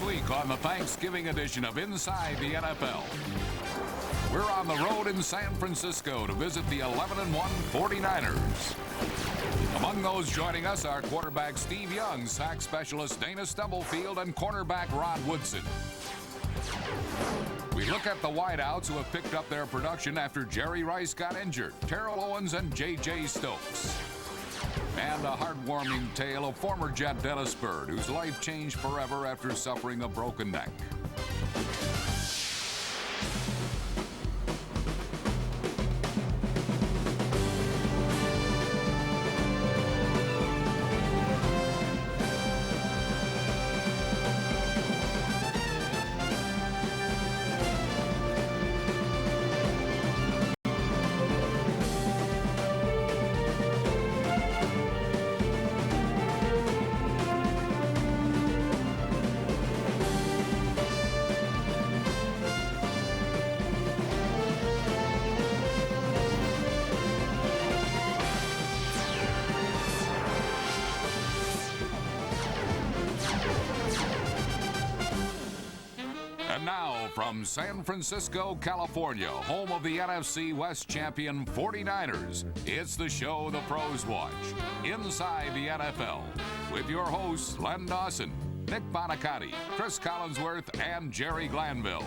week on the Thanksgiving edition of Inside the NFL. We're on the road in San Francisco to visit the 11-1 49ers. Among those joining us are quarterback Steve Young, sack specialist Dana Stubblefield, and cornerback Rod Woodson. We look at the wideouts who have picked up their production after Jerry Rice got injured, Terrell Owens and J.J. Stokes. And a heartwarming tale of former Jet Dennis Byrd, whose life changed forever after suffering a broken neck. And now from San Francisco, California, home of the NFC West champion 49ers, it's the show the pros watch, Inside the NFL, with your hosts Len Dawson, Nick Bonicatti, Chris Collinsworth, and Jerry Glanville.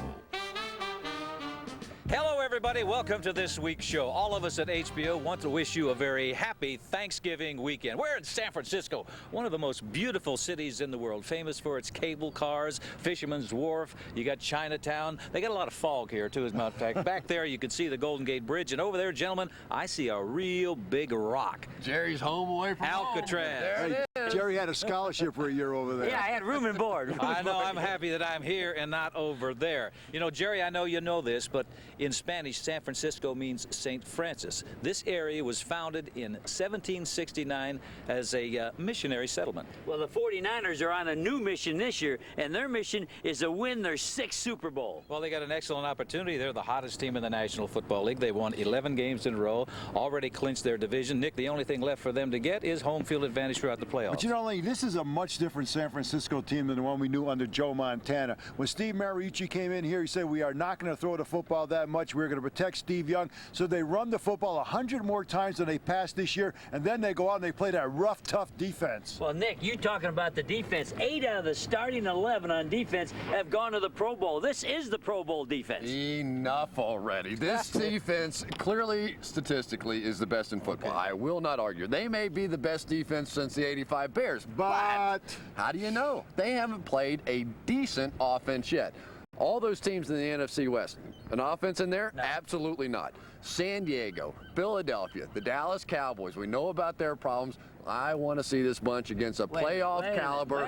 Hello, everybody. Welcome to this week's show. All of us at HBO want to wish you a very happy Thanksgiving weekend. We're in San Francisco, one of the most beautiful cities in the world, famous for its cable cars, Fisherman's Wharf. You got Chinatown. They got a lot of fog here, too, as a matter of fact. Back there, you can see the Golden Gate Bridge. And over there, gentlemen, I see a real big rock. Jerry's home away from Alcatraz. There it is. Jerry had a scholarship for a year over there. Yeah, I had room and board. I know. I'm happy that I'm here and not over there. You know, Jerry, I know you know this, but in Spanish, San Francisco means St. Francis. This area was founded in 1769 as a missionary settlement. Well, the 49ers are on a new mission this year, and their mission is to win their 6th Super Bowl. Well, they got an excellent opportunity. They're the hottest team in the National Football League. They won 11 games in a row, already clinched their division. Nick, the only thing left for them to get is home field advantage throughout the playoffs. But you know, Lee, this is a much different San Francisco team than the one we knew under Joe Montana. When Steve Mariucci came in here, he said, we are not going to throw the football that much. We're going to protect Steve Young. So they run the football 100 more times than they passed this year, and then they go out and they play that rough, tough defense. Well, Nick, you talking about the defense. 8 out of the starting 11 on defense have gone to the Pro Bowl. This is the Pro Bowl defense. Enough already. This defense, clearly, statistically, is the best in football. I will not argue. They may be the best defense since the '85 Bears, but how do you know? They haven't played a decent offense yet. All those teams in the NFC West, an offense in there? No. Absolutely not. San Diego, Philadelphia, the Dallas Cowboys, we know about their problems. I want to see this bunch against a playoff caliber,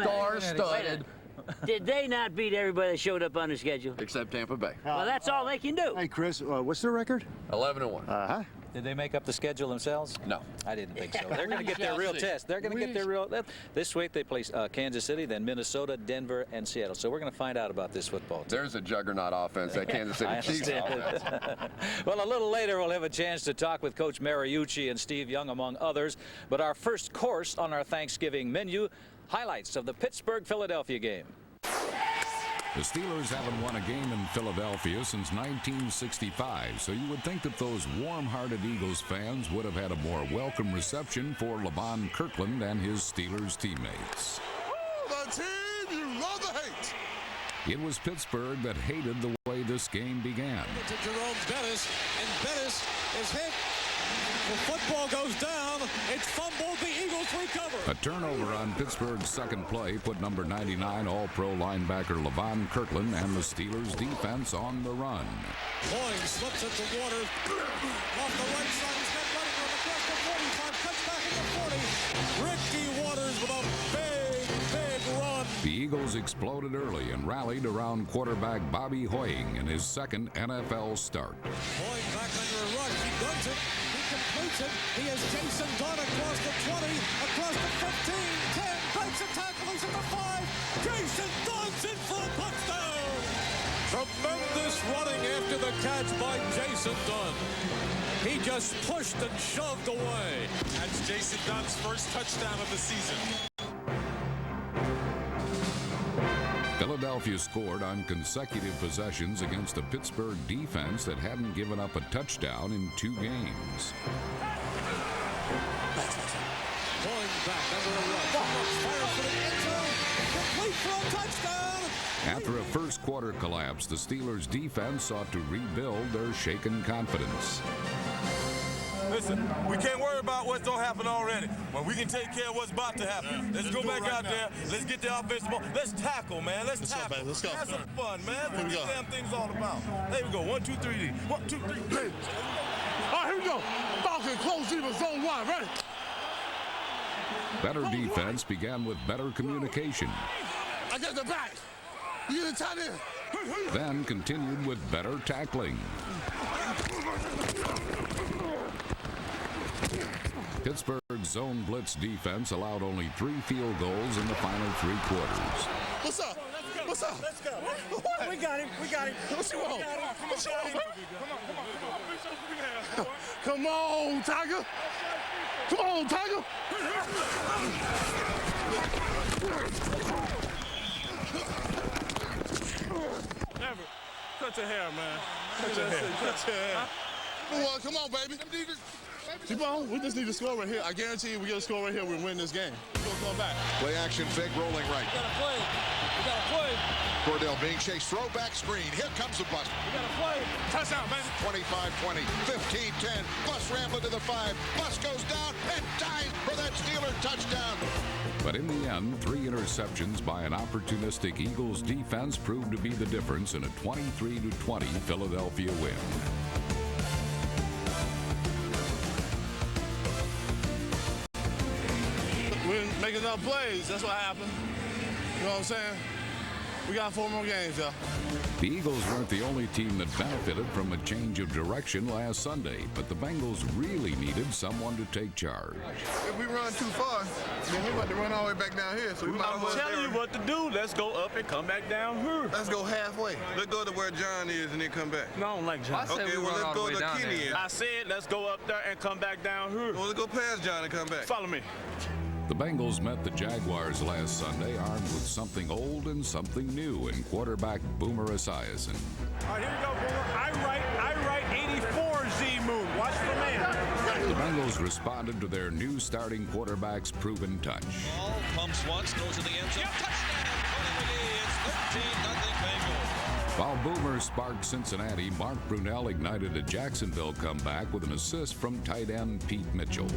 star-studded. Did they not beat everybody that showed up on the schedule? Except Tampa Bay. Well, that's all they can do. Hey, Chris, what's their record? 11-1. Uh-huh. Did they make up the schedule themselves? No. I didn't think so. They're going to get their real test. They're going to get their real. This week they play Kansas City, then Minnesota, Denver, and Seattle. So we're going to find out about this football team. There's a juggernaut offense, that Kansas City Chiefs offense. Well, a little later we'll have a chance to talk with Coach Mariucci and Steve Young, among others. But our first course on our Thanksgiving menu, highlights of the Pittsburgh-Philadelphia game. The Steelers haven't won a game in Philadelphia since 1965, so you would think that those warm-hearted Eagles fans would have had a more welcome reception for Levon Kirkland and his Steelers teammates. The team you love to hate. It was Pittsburgh that hated the way this game began. To Jerome Bettis, and Bettis is hit. The football goes down. It's fumbled. The Eagles recover. A turnover on Pittsburgh's second play put number 99 All-Pro linebacker Levon Kirkland and the Steelers' defense on the run. Boyd slips it to Waters. Off the right side. He's got running room across the 45. Cuts back at the 40. Ricky Waters with a big run. The Eagles exploded early and rallied around quarterback Bobby Hoying in his second NFL start. Boyd back under a rush. He does it. Completes it. He has Jason Dunn across the 20, across the 15, 10, breaks a tackle, he's at the 5. Jason Dunn's in for a touchdown. Tremendous running after the catch by Jason Dunn. He just pushed and shoved away. That's Jason Dunn's first touchdown of the season. Philadelphia scored on consecutive possessions against a Pittsburgh defense that hadn't given up a touchdown in 2 games. Going back under a rush. Fire for the end zone. Complete for a touchdown. After a first quarter collapse, the Steelers' defense sought to rebuild their shaken confidence. Listen, we can't worry about what's going to happen already. When we can take care of what's about to happen. Let's go back out there. Let's get the offensive ball. Let's tackle, man. Let's tackle. Go, let's go. Have some fun, man. What this damn thing's all about. There we go. 1, 2, 3. 1, 2, 3. All right, here we go. Falcon close even zone 1. Ready? Better defense began with better communication. I got the back. You get the tight end. Then continued with better tackling. Pittsburgh's zone blitz defense allowed only 3 field goals in the final 3 quarters. What's up? What's up? Let's go. What? We got him. What you want? What you want? Come on, Tiger. Come on, Tiger. Never. Cut your hair, man. Cut your hair. Come on, baby. Keep on. We just need to score right here. I guarantee you we get a score right here, we win this game. We're going to come back. Play action, fake rolling right. We gotta play. We gotta play. Cordell being chased, throwback screen. Here comes the bus. We gotta play. Touchdown, man. 25-20, 15-10. Bus rambling to the 5. Bus goes down and dives for that Steeler touchdown. But in the end, 3 interceptions by an opportunistic Eagles defense proved to be the difference in a 23-20 Philadelphia win. We're making enough plays. That's what happened. You know what I'm saying? We got 4 more games, y'all. The Eagles weren't the only team that benefited from a change of direction last Sunday, but the Bengals really needed someone to take charge. If we run too far, then we're about to run all the way back down here. So we might as well. I'm telling you what to do. Let's go up and come back down here. Let's go halfway. Let's go to where John is and then come back. No, I don't like John. Okay, well, let's go to Kenny. I said let's go up there and come back down here. Well, let's go past John and come back. Follow me. The Bengals met the Jaguars last Sunday armed with something old and something new in quarterback Boomer Esiason. All right, here we go, Boomer. I write 84 Z-Moon. Watch the man. The Bengals responded to their new starting quarterback's proven touch. Ball pumps once, goes to the end zone. Touchdown, Tony McGee. It's 13-0 Bengals. While Boomer sparked Cincinnati, Mark Brunell ignited a Jacksonville comeback with an assist from tight end Pete Mitchell.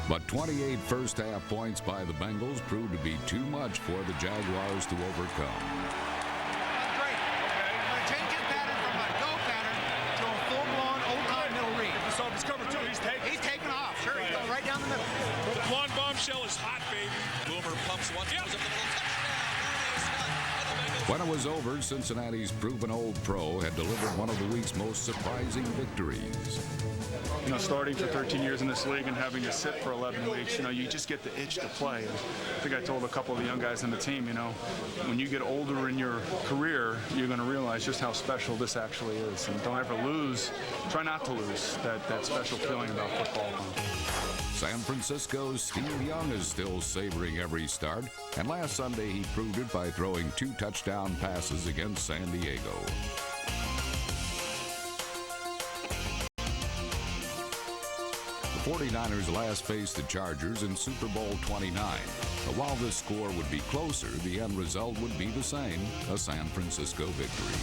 But 28 first-half points by the Bengals proved to be too much for the Jaguars to overcome. Great. Okay. Change his pattern from a go pattern to a full-blown old-time middle read. This off his cover, too. He's taking off. Sure, he's going right down the middle. One bombshell is hot, baby. Boomer pumps once, goes up the field. When it was over, Cincinnati's proven old pro had delivered one of the week's most surprising victories. You know, starting for 13 years in this league and having to sit for 11 weeks, you know, you just get the itch to play. And I think I told a couple of the young guys on the team, you know, when you get older in your career, you're going to realize just how special this actually is. And don't ever lose, try not to lose that special feeling about football. San Francisco's Steve Young is still savoring every start, and last Sunday he proved it by throwing 2 touchdown passes against San Diego. The 49ers last faced the Chargers in Super Bowl 29, but while this score would be closer, the end result would be the same, a San Francisco victory.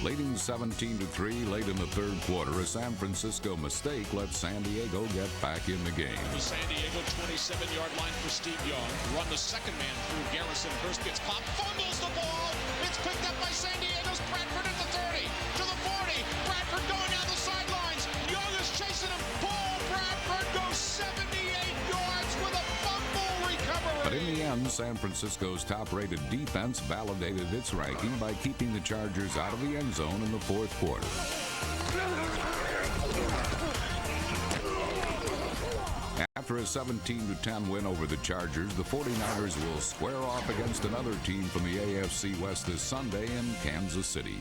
Leading 17-3 late in the third quarter, a San Francisco mistake let San Diego get back in the game. The San Diego 27-yard line for Steve Young. Run the second man through Garrison. Hurst gets popped, fumbles the ball. It's picked up by San Diego's Bradford at the 30, to the 40. Bradford going down the sidelines. Young is chasing him. Paul Bradford goes 78 yards with a fumble recovery. But in the end, San Francisco's top-rated defense validated its ranking by keeping the Chargers out of the end zone in the fourth quarter. After After a 17-10 win over the Chargers, the 49ers will square off against another team from the AFC West this Sunday in Kansas City.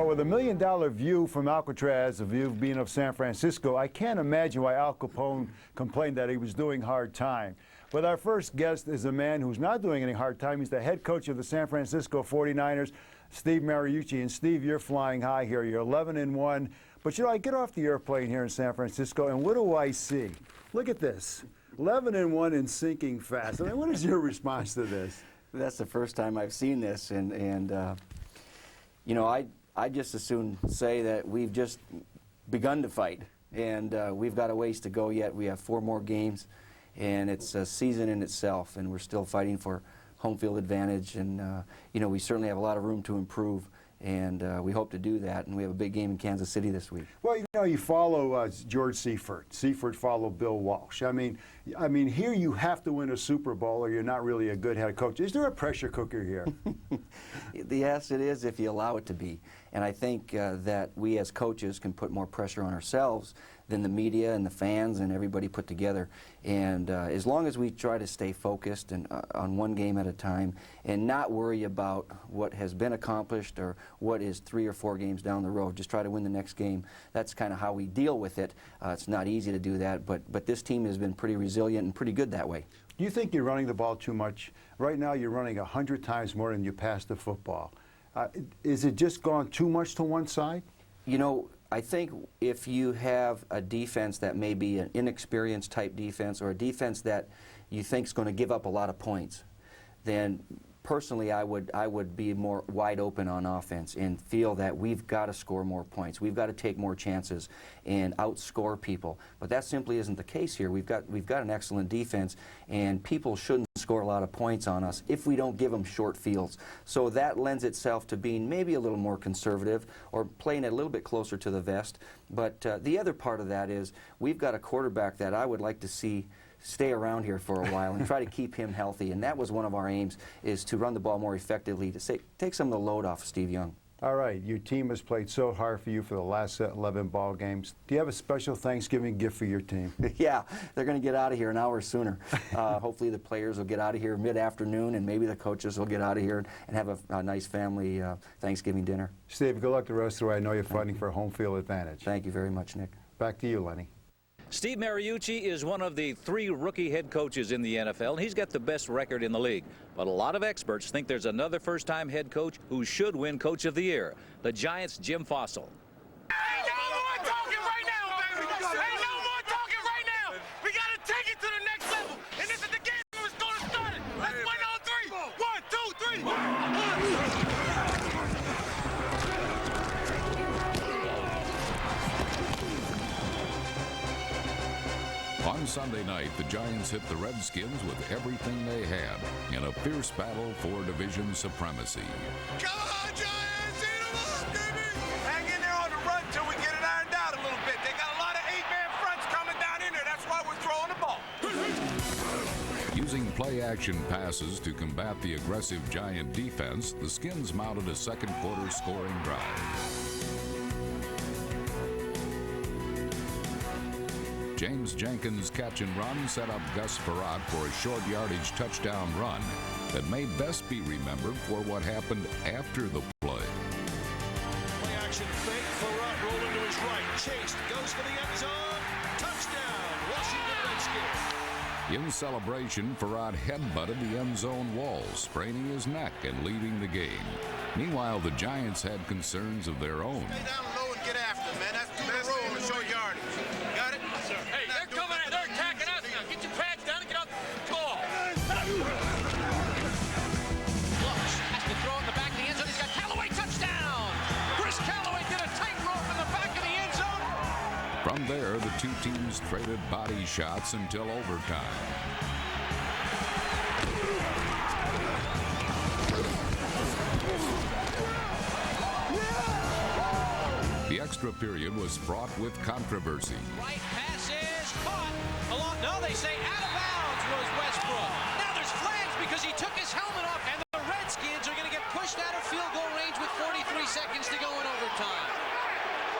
With $1 million view from Alcatraz, a view being of San Francisco, I can't imagine why Al Capone complained that he was doing hard time. But our first guest is a man who's not doing any hard time. He's the head coach of the San Francisco 49ers, Steve Mariucci. And Steve, you're flying high here. You're 11-1. But you know, I get off the airplane here in San Francisco, and what do I see? Look at this, 11-1 and sinking fast. I mean, what is your response to this? That's the first time I've seen this, and you know, I just as soon say that we've just begun to fight, and we've got a ways to go yet. We have 4 more games, and it's a season in itself, and we're still fighting for home field advantage, and you know, we certainly have a lot of room to improve, and we hope to do that, and we have a big game in Kansas City this week. Well, you know, you follow George Seifert. Seifert followed Bill Walsh. I mean, here you have to win a Super Bowl or you're not really a good head coach. Is there a pressure cooker here? Yes, it is if you allow it to be. And I think that we as coaches can put more pressure on ourselves than the media and the fans and everybody put together. And as long as we try to stay focused and on one game at a time and not worry about what has been accomplished or what is 3 or 4 games down the road, just try to win the next game. That's kind of how we deal with it. It's not easy to do that, but this team has been pretty resilient and pretty good that way. Do you think you're running the ball too much? Right now you're running 100 times more than you pass the football. Is it just gone too much to one side? You know, I think if you have a defense that may be an inexperienced type defense or a defense that you think is going to give up a lot of points, then personally I would be more wide open on offense and feel that we've got to score more points. We've got to take more chances and outscore people. But that simply isn't the case here. We've got an excellent defense, and people shouldn't score a lot of points on us if we don't give them short fields. So that lends itself to being maybe a little more conservative or playing it a little bit closer to the vest. But the other part of that is we've got a quarterback that I would like to see stay around here for a while and try to keep him healthy. And that was one of our aims, is to run the ball more effectively, to take some of the load off of Steve Young. All right, your team has played so hard for you for the last 11 ball games. Do you have a special Thanksgiving gift for your team? Yeah, they're going to get out of here an hour sooner. Hopefully the players will get out of here mid-afternoon, and maybe the coaches will get out of here and have a nice family Thanksgiving dinner. Steve, good luck the rest of the way. I know you're fighting for home field advantage. Thank you very much, Nick. Back to you, Lenny. Steve Mariucci is one of the 3 rookie head coaches in the NFL, and he's got the best record in the league. But a lot of experts think there's another first-time head coach who should win Coach of the Year, the Giants' Jim Fassel. Ain't no more talking right now, baby! Ain't no more talking right now! We gotta take it to the next level, and this is the game we're gonna start it! Let's win on 3! 1, 2, 3! On Sunday night, the Giants hit the Redskins with everything they had in a fierce battle for division supremacy. Come on, Giants! Eat 'em up, baby! Hang in there on the run till we get it ironed out a little bit. They got a lot of 8-man fronts coming down in there. That's why we're throwing the ball. Using play-action passes to combat the aggressive Giant defense, the Skins mounted a second-quarter scoring drive. James Jenkins' catch and run set up Gus Frerotte for a short yardage touchdown run that may best be remembered for what happened after the play. Play action fake. Frerotte rolling to his right. Chased. Goes for the end zone. Touchdown. Washington Redskins. In celebration, Frerotte headbutted the end zone wall, spraining his neck and leaving the game. Meanwhile, the Giants had concerns of their own. Stay down low and get after them, man. That's through the roll and short yardage. Got it? Yes, sir. Hey, they're coming in. They're attacking us now. Get your pads down and get off the ball. Looks. Has to throw in the back of the end zone. He's got Callaway. Touchdown. Chris Callaway did a tightrope in the back of the end zone. From there, the 2 teams traded body shots until overtime. The extra period was fraught with controversy. Right pass is caught. No, they say out of bounds was Westbrook. Now there's flags because he took his helmet off, and the Redskins are going to get pushed out of field goal range with 43 seconds to go in overtime.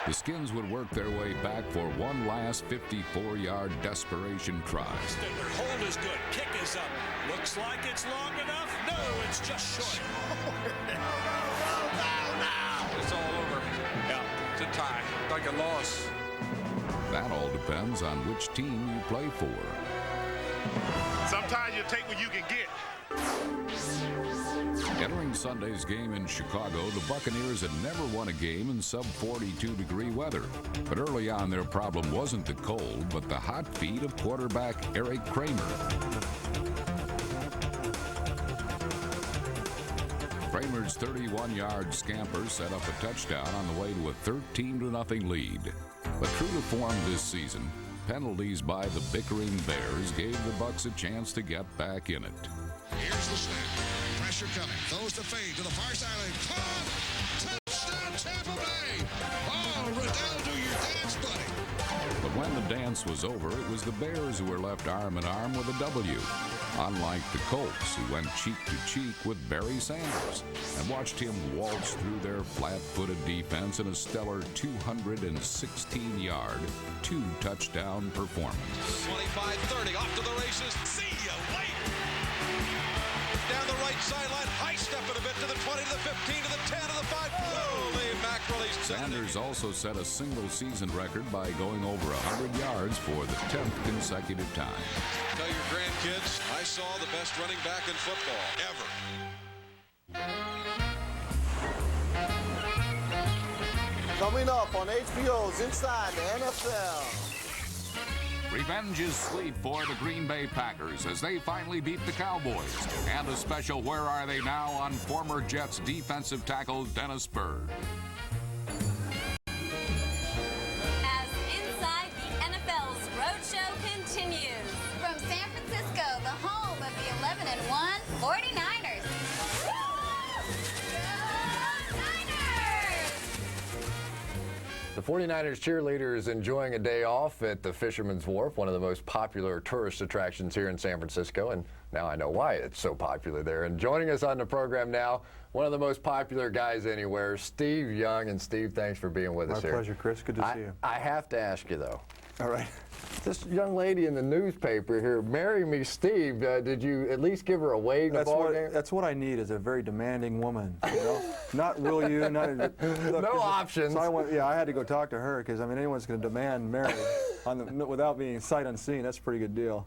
The Skins would work their way back for one last 54-yard desperation try. Hold is good. Kick is up. Looks like it's long enough. No, it's just short. It's all over. Yeah, it's a tie. Like a loss. That all depends on which team you play for. Sometimes you take what you can get. Entering Sunday's game in Chicago, the Buccaneers had never won a game in sub-42-degree weather. But early on, their problem wasn't the cold, but the hot feet of quarterback Eric Kramer. Kramer's 31-yard scamper set up a touchdown on the way to a 13-0 lead. But true to form this season, penalties by the bickering Bears gave the Bucs a chance to get back in it. Here's the snap. Pressure coming. Throws the fade to the far sideline. Caught! Touchdown, Tampa Bay! Oh, Riddell, do your dance, buddy. But when the dance was over, it was the Bears who were left arm in arm with a W. Unlike the Colts, who went cheek to cheek with Barry Sanders and watched him waltz through their flat-footed defense in a stellar 216-yard, two-touchdown performance. 25-30, off to the races. See you later. Down the right sideline, high step it a bit to the 20, to the 15, to the 10, to the 5. Holy mackerel. Sanders also set a single-season record by going over 100 yards for the 10th consecutive time. Tell your grandkids, I saw the best running back in football ever. Coming up on HBO's Inside the NFL. Revenge is sweet for the Green Bay Packers as they finally beat the Cowboys. And a special Where Are They Now on former Jets defensive tackle Dennis Byrd. As Inside the NFL's roadshow continues. From San Francisco, the home of the 11-1 49ers. The 49ers cheerleaders enjoying a day off at the Fisherman's Wharf, one of the most popular tourist attractions here in San Francisco, and now I know why it's so popular there. And joining us on the program now, one of the most popular guys anywhere, Steve Young. And Steve, thanks for being with us here. My pleasure, Chris. Good to see you. I have to ask you, though. All right. This young lady in the newspaper here, Marry Me Steve, did you at least give her a wave? That's what I need, is a very demanding woman. You know? Not will you, not look, no options. So I had to go talk to her because, I mean, anyone's going to demand marriage without being sight unseen. That's a pretty good deal.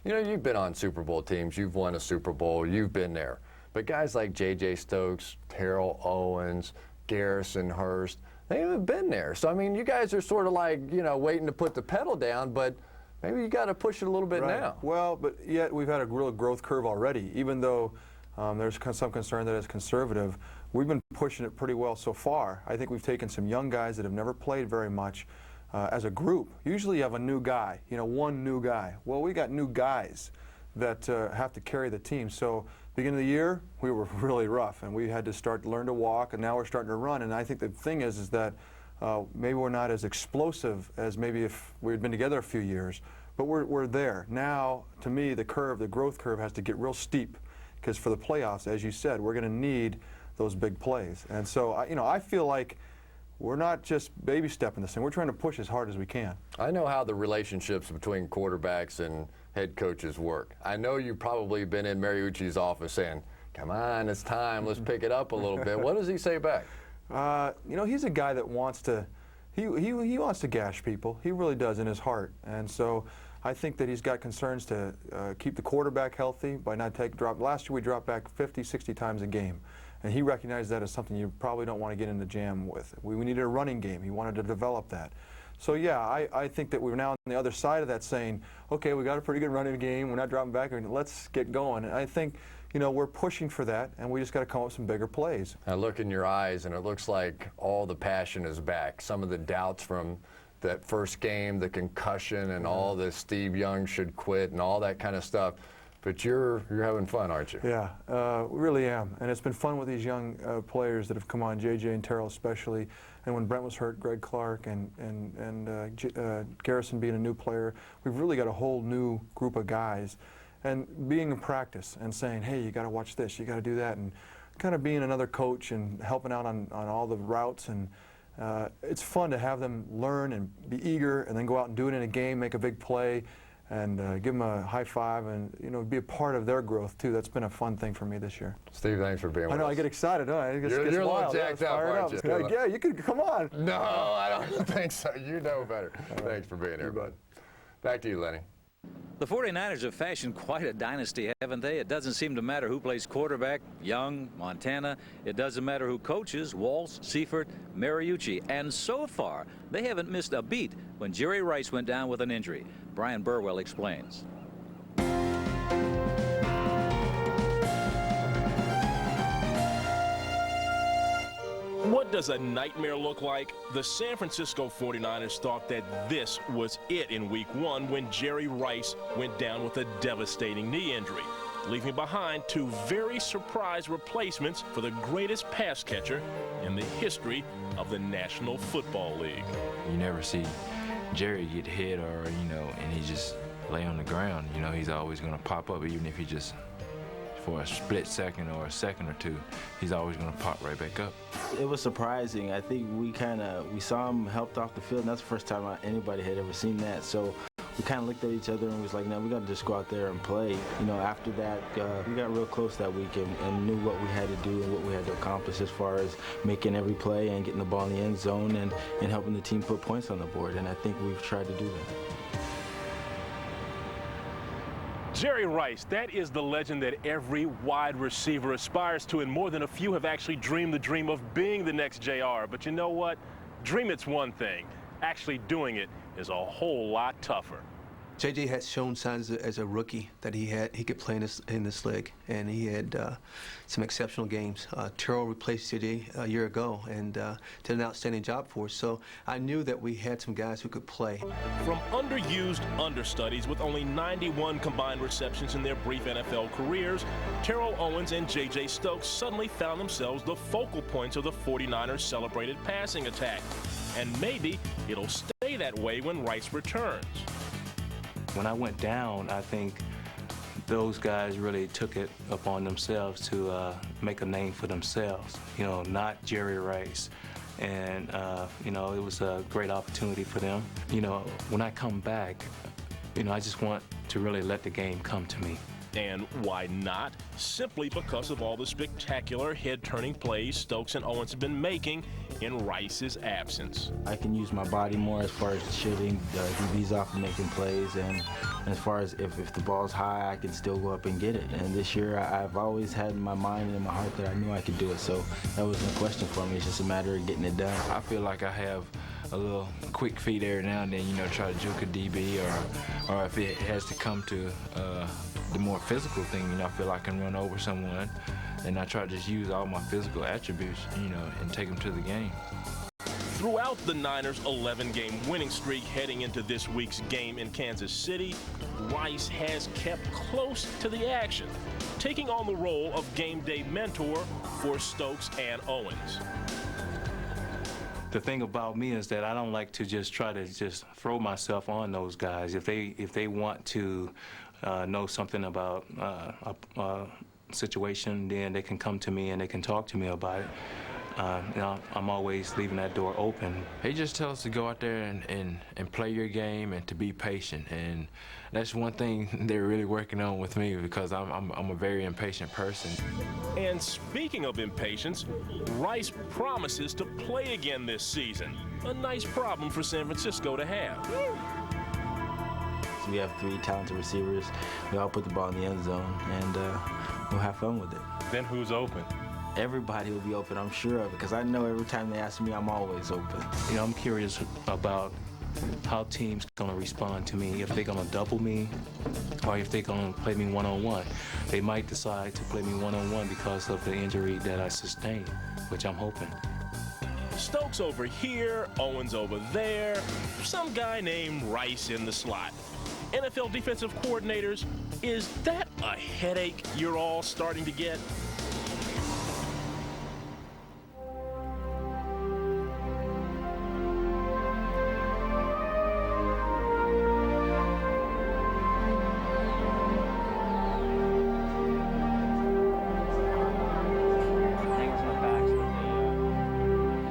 You know, you've been on Super Bowl teams. You've won a Super Bowl. You've been there. But guys like J.J. Stokes, Terrell Owens, Garrison Hurst, they haven't been there. So, I mean, you guys are sort of like, you know, waiting to put the pedal down, but maybe you got to push it a little bit now. Well, but yet we've had a real growth curve already. Even though there's some concern that it's conservative, we've been pushing it pretty well so far. I think we've taken some young guys that have never played very much as a group. Usually you have a new guy, you know, one new guy. Well, we got new guys that have to carry the team. So beginning of the year, we were really rough, and we had to learn to walk, and now we're starting to run. And I think the thing is that maybe we're not as explosive as maybe if we had been together a few years, but we're there. Now, to me, the growth curve has to get real steep, because for the playoffs, as you said, we're going to need those big plays. And so, I feel like we're not just baby stepping this thing. We're trying to push as hard as we can. I know how the relationships between quarterbacks and head coaches work. I know you've probably been in Mariucci's office saying, come on, it's time, let's pick it up a little bit. What does he say back? You know, he's a guy that wants to, he wants to gash people. He really does in his heart. And so I think that he's got concerns to keep the quarterback healthy by not drop. Last year we dropped back 50, 60 times a game. And he recognized that as something you probably don't want to get in the jam with. We needed a running game. He wanted to develop that. So, yeah, I think that we're now on the other side of that saying, okay, we got a pretty good running game. We're not dropping back. Let's get going. And I think, you know, we're pushing for that, and we just got to come up with some bigger plays. I look in your eyes, and it looks like all the passion is back. Some of the doubts from that first game, the concussion, and all this Steve Young should quit and all that kind of stuff. But you're having fun, aren't you? Yeah, we really am. And it's been fun with these young players that have come on, JJ and Terrell especially. And when Brent was hurt, Greg Clark and Garrison being a new player, we've really got a whole new group of guys. And being in practice and saying, hey, you got to watch this, you got to do that, and kind of being another coach and helping out on all the routes. And it's fun to have them learn and be eager and then go out and do it in a game, make a big play, and give them a high five and, you know, be a part of their growth too. That's been a fun thing for me this year. Steve, thanks for being with us. I know, I get excited, don't I? You're a little jacked up, aren't you? Yeah, you could, come on. No, I don't think so. You know better. Thanks for being here, bud. Back to you, Lenny. The 49ers have fashioned quite a dynasty, haven't they? It doesn't seem to matter who plays quarterback, Young, Montana. It doesn't matter who coaches, Walsh, Seifert, Mariucci. And so far, they haven't missed a beat when Jerry Rice went down with an injury. Brian Burwell explains. What does a nightmare look like? The San Francisco 49ers thought that this was it in Week 1 when Jerry Rice went down with a devastating knee injury, leaving behind two very surprise replacements for the greatest pass catcher in the history of the National Football League. You never see Jerry get hit or, you know, and he just lay on the ground. You know, he's always going to pop up, even if he just, for a split second or a second or two, he's always going to pop right back up. It was surprising. I think we saw him helped off the field, and that's the first time anybody had ever seen that. So we kind of looked at each other and was like, no, we got to just go out there and play. You know, after that, we got real close that week and knew what we had to do and what we had to accomplish as far as making every play and getting the ball in the end zone and helping the team put points on the board. And I think we've tried to do that. Jerry Rice, that is the legend that every wide receiver aspires to, and more than a few have actually dreamed the dream of being the next JR. But you know what? Dream it's one thing. Actually doing it is a whole lot tougher. JJ had shown signs as a rookie that he could play in this league, and he had some exceptional games. Terrell replaced JJ a year ago and did an outstanding job for us. So I knew that we had some guys who could play. From underused understudies with only 91 combined receptions in their brief NFL careers, Terrell Owens and JJ Stokes suddenly found themselves the focal points of the 49ers' celebrated passing attack. And maybe it'll stay that way when Rice returns. When I went down, I think those guys really took it upon themselves to make a name for themselves, you know, not Jerry Rice. And, you know, it was a great opportunity for them. You know, when I come back, you know, I just want to really let the game come to me. And why not? Simply because of all the spectacular head-turning plays Stokes and Owens have been making in Rice's absence. I can use my body more as far as shooting, DBs off and making plays, and as far as if the ball's high, I can still go up and get it. And this year, I've always had in my mind and in my heart that I knew I could do it, so that wasn't a question for me. It's just a matter of getting it done. I feel like I have a little quick feet every now and then, you know, try to juke a DB, or if it has to come to the more physical thing, you know, I feel like I can run over someone, and I try to just use all my physical attributes, you know, and take them to the game. Throughout the Niners' 11-game winning streak heading into this week's game in Kansas City, Rice has kept close to the action, taking on the role of game day mentor for Stokes and Owens. The thing about me is that I don't like to just try to just throw myself on those guys. If they want to know something about a situation, then they can come to me and they can talk to me about it. You know, I'm always leaving that door open. He just tells us to go out there and play your game and to be patient, and that's one thing they're really working on with me, because I'm a very impatient person. And speaking of impatience, Rice promises to play again this season. A nice problem for San Francisco to have. We have 3 talented receivers. We all put the ball in the end zone, and we'll have fun with it. Then who's open? Everybody will be open, I'm sure of it, because I know every time they ask me, I'm always open. You know, I'm curious about how teams going to respond to me, if they're going to double me or if they're going to play me one-on-one. They might decide to play me one-on-one because of the injury that I sustained, which I'm hoping. Stokes over here, Owens over there, some guy named Rice in the slot. NFL defensive coordinators, is that a headache you're all starting to get?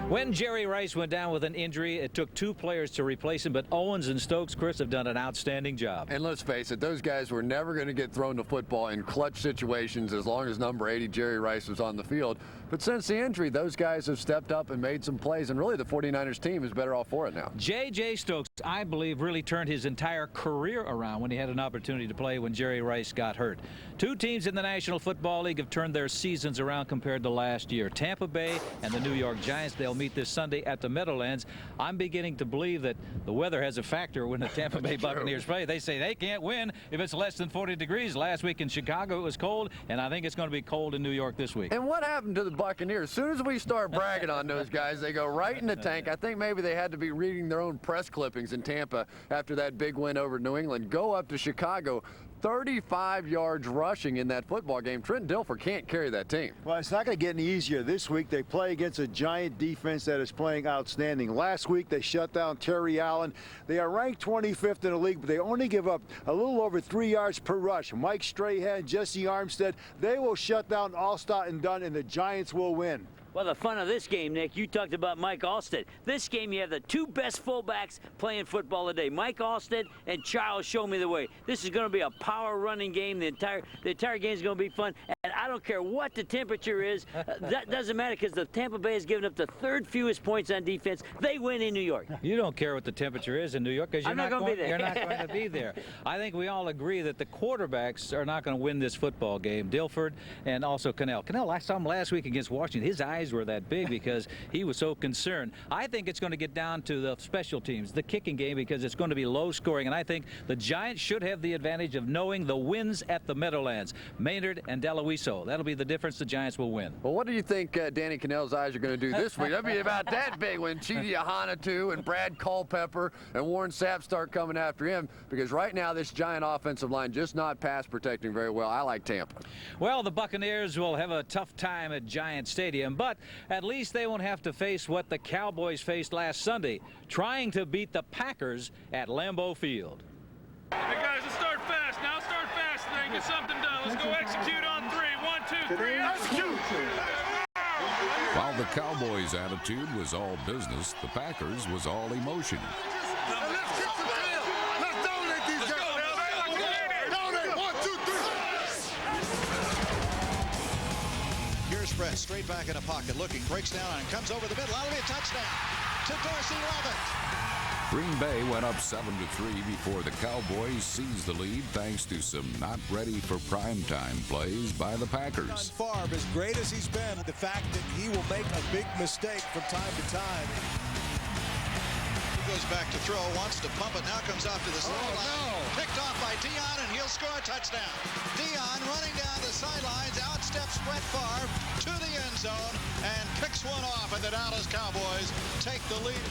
When Jerry Rice went down with an injury, it took 2 players to replace him, but Owens and Stokes, Chris, have done an outstanding job. And let's face it, those guys were never going to get thrown the football in clutch situations as long as number 80, Jerry Rice, was on the field. But since the injury, those guys have stepped up and made some plays, and really the 49ers team is better off for it now. J.J. Stokes, I believe, really turned his entire career around when he had an opportunity to play when Jerry Rice got hurt. 2 teams in the National Football League have turned their seasons around compared to last year. Tampa Bay and the New York Giants, they'll meet this Sunday at the Meadowlands. I'm beginning to believe that the weather has a factor when the Tampa Bay Buccaneers play. They say they can't win if it's less than 40 degrees. Last week in Chicago it was cold, and I think it's going to be cold in New York this week. And what happened to the Buccaneers? As soon as we start bragging on those guys, they go right in the tank. I think maybe they had to be reading their own press clippings in Tampa after that big win over New England. Go up to Chicago. 35 yards rushing in that football game. Trent Dilfer can't carry that team. Well, it's not going to get any easier this week. They play against a Giant defense that is playing outstanding. Last week, they shut down Terry Allen. They are ranked 25th in the league, but they only give up a little over 3 yards per rush. Mike Strahan, Jesse Armstead, they will shut down Allstott and Dunn, and the Giants will win. Well, the fun of this game, Nick, you talked about Mike Allstott. This game, you have the 2 best fullbacks playing football today, Mike Allstott and Charles Show Me the Way. This is going to be a power running game. The entire game is going to be fun. And I don't care what the temperature is. That doesn't matter because the Tampa Bay has given up the 3rd fewest points on defense. They win in New York. You don't care what the temperature is in New York because you're not going to be there. You're not going to be there. I think we all agree that the quarterbacks are not going to win this football game. Dilford and also Cannell. Cannell, I saw him last week against Washington. His eyes were that big because he was so concerned. I think it's going to get down to the special teams, the kicking game, because it's going to be low scoring, and I think the Giants should have the advantage of knowing the wins at the Meadowlands. Maynard and Deloiso. That'll be the difference. The Giants will win. Well, what do you think Danny Cannell's eyes are going to do this week? That'd be about that big when Chidi Ahanotu and Brad Culpepper and Warren Sapp start coming after him, because right now this Giant offensive line just not pass protecting very well. I like Tampa. Well, the Buccaneers will have a tough time at Giant Stadium, but at least they won't have to face what the Cowboys faced last Sunday, trying to beat the Packers at Lambeau Field. Hey guys, let's start fast. Now start fast and then get something done. Let's go execute on 3. 1, 2, 3, execute! While the Cowboys' attitude was all business, the Packers was all emotion. Let's get the field. Let's dominate these guys. Dominate. 1, 2, 3. Here's Brett, straight back in a pocket, looking, breaks down and comes over the middle. That'll be a touchdown to Dorsey Levitt. Green Bay went up 7-3 before the Cowboys seized the lead thanks to some not ready for primetime plays by the Packers. Favre, as great as he's been, the fact that he will make a big mistake from time to time. He goes back to throw, wants to pump it, now comes off to the sideline. Picked off by Dion, and he'll score a touchdown. Dion running down the sidelines, outsteps Brett Favre to the end zone, and picks one off, and the Dallas Cowboys take the lead.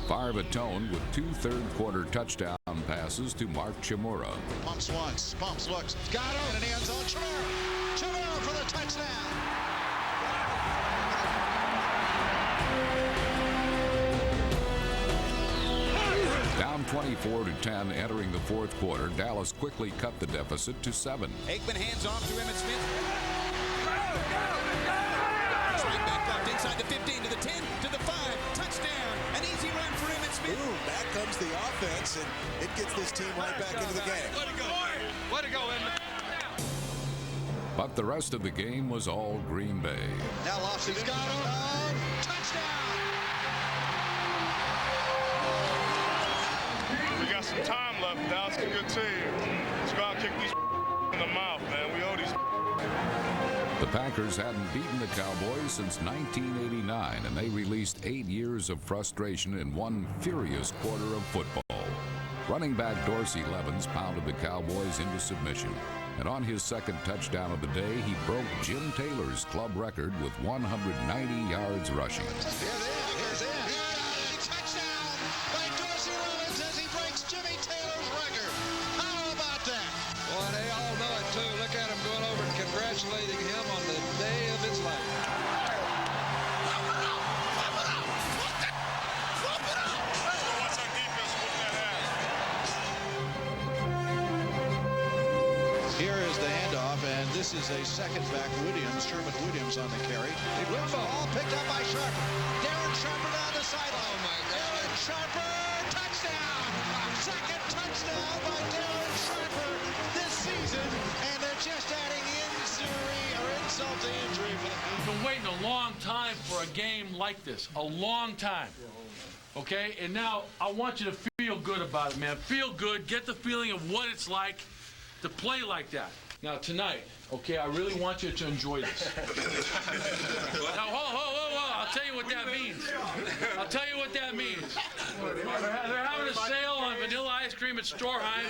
Favre atoned with 2 third-quarter touchdown passes to Mark Chmura. Pumps once, pumps, looks, got him in the end zone. Chmura for the touchdown. Down 24-10 entering the 4th quarter, Dallas quickly cut the deficit to 7. Aikman hands off to Emmitt Smith. Straight back left inside the 15 to the 10 to the 5. Touchdown. An easy run for Emmitt Smith. Boom, back comes the offense, and it gets this team right back into the game. Let it go. Let it go, Emmitt. But the rest of the game was all Green Bay. Now Loftus got him. Touchdown. We got some time left. Dallas is a good team. Let's go out and kick these in the mouth, man. We owe these. The Packers hadn't beaten the Cowboys since 1989, and they released 8 years of frustration in one furious quarter of football. Running back Dorsey Levens pounded the Cowboys into submission, and on his 2nd touchdown of the day, he broke Jim Taylor's club record with 190 yards rushing. Touchdown by Dorsey Levens as he Here is the handoff, and this is a second back Williams, Sherman Williams on the carry. Big ball picked up by Sharper. Darren Sharper down the sideline. Oh my God. Darren Sharper, touchdown! Second touchdown by Darren Sharper this season, and they're just adding insult to injury. We've been waiting a long time for a game like this, a long time. Okay, and now I want you to feel good about it, man. Feel good, get the feeling of what it's like to play like that. Now tonight, okay, I really want you to enjoy this. Now, whoa, I'll tell you what that means. I'll tell you what that means. They're having a sale on vanilla ice cream at Storheim.